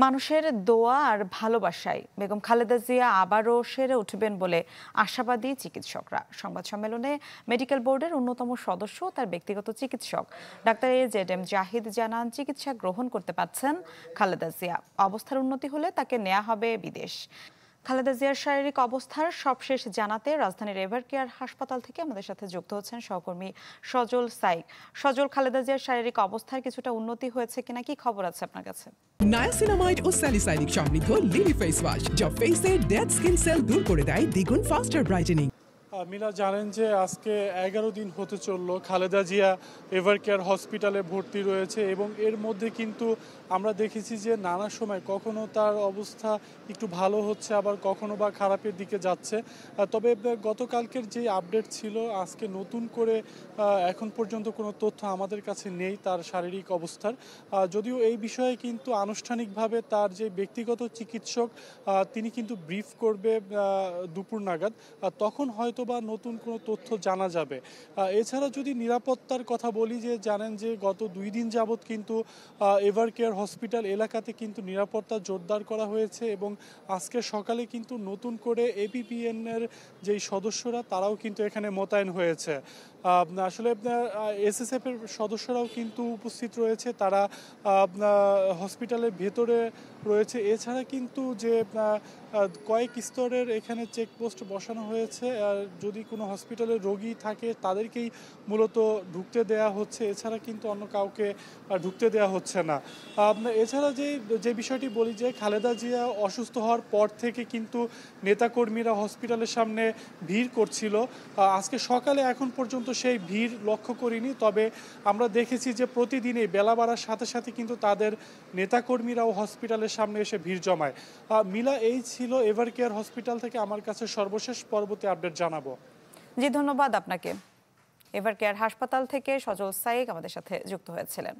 মানুষের দোয়া আর ভালোবাসায় বেগম খালেদা জিয়া আবারও সেরে উঠবেন বলে আশাবাদী চিকিৎসকরা। সংবাদ সম্মেলনে মেডিকেল বোর্ডের অন্যতম সদস্য তার ব্যক্তিগত চিকিৎসক ডাক্তার AZM জাহিদ জানান, চিকিৎসা গ্রহণ করতে পারছেন খালেদা জিয়া। অবস্থার উন্নতি হলে তাকে নেওয়া হবে বিদেশ। খালেদা জিয়ার শারীরিক অবস্থার সবশেষ জানাতে রাজধানীর এভারকেয়ার হাসপাতাল থেকে আমাদের সাথে যুক্ত হচ্ছেন সহকর্মী সজল সাইক। সজল, খালেদা জিয়ার শারীরিক অবস্থার কিছুটা উন্নতি হয়েছে কিনা, কি খবর আছে আপনার কাছে? নায়াসিনামাইড ও স্যালিসাইলিক সমৃদ্ধ লিলি ফেস ওয়াশ যা ফেসের ডেড স্কিন সেল দূর করে দেয় দ্বিগুণ ফাস্টার ব্রাইটেনিং। মিলা জানেন যে আজকে 11 দিন হতে চললো খালেদা জিয়া এভারকেয়ার হসপিটালে ভর্তি রয়েছে এবং এর মধ্যে কিন্তু আমরা দেখেছি যে নানা সময় কখনো তার অবস্থা একটু ভালো হচ্ছে, আবার কখনো বা খারাপের দিকে যাচ্ছে। তবে গতকালকের যে আপডেট ছিল, আজকে নতুন করে এখন পর্যন্ত কোনো তথ্য আমাদের কাছে নেই তার শারীরিক অবস্থার। যদিও এই বিষয়ে কিন্তু আনুষ্ঠানিকভাবে তার যে ব্যক্তিগত চিকিৎসক তিনি কিন্তু ব্রিফ করবে দুপুর নাগাদ, তখন হয়তো বা নতুন কোনো তথ্য জানা যাবে। এছাড়া যদি নিরাপত্তার কথা বলি, যে জানেন যে গত 2 দিন যাবৎ কিন্তু এভারকেয়ার হসপিটাল এলাকাতে কিন্তু নিরাপত্তা জোরদার করা হয়েছে এবং আজকে সকালে কিন্তু নতুন করে APPN এর যেই সদস্যরা তারাও কিন্তু এখানে মোতায়েন হয়েছে। আসলে SSF এর সদস্যরাও কিন্তু উপস্থিত রয়েছে, তারা হসপিটালের ভেতরে রয়েছে। এছাড়া কিন্তু যে কয়েক স্তরের এখানে চেকপোস্ট বসানো হয়েছে, যদি কোনো হসপিটালে রোগী থাকে তাদেরকেই মূলত ঢুকতে দেয়া হচ্ছে, এছাড়া কিন্তু অন্য কাউকে ঢুকতে দেয়া হচ্ছে না। এছাড়া যে বিষয়টি বলি, যে খালেদা জিয়া অসুস্থ হওয়ার পর থেকে কিন্তু নেতাকর্মীরা হসপিটালের সামনে ভিড় করছিল। আজকে সকালে এখন পর্যন্ত সেই ভিড় লক্ষ্য করিনি, তবে আমরা দেখেছি যে প্রতিদিনই বেলা বাড়ার সাথে সাথে কিন্তু তাদের নেতাকর্মীরাও হসপিটালের সামনে এসে ভিড় জমায়। মিলা, এই ছিল এভারকেয়ার হসপিটাল থেকে আমার কাছে সর্বশেষ। পরবর্তী আপডেট জানাবো। জি, ধন্যবাদ আপনাকে। এভারকেয়ার হাসপাতাল থেকে সজল সাইক আমাদের সাথে যুক্ত হয়েছিলেন।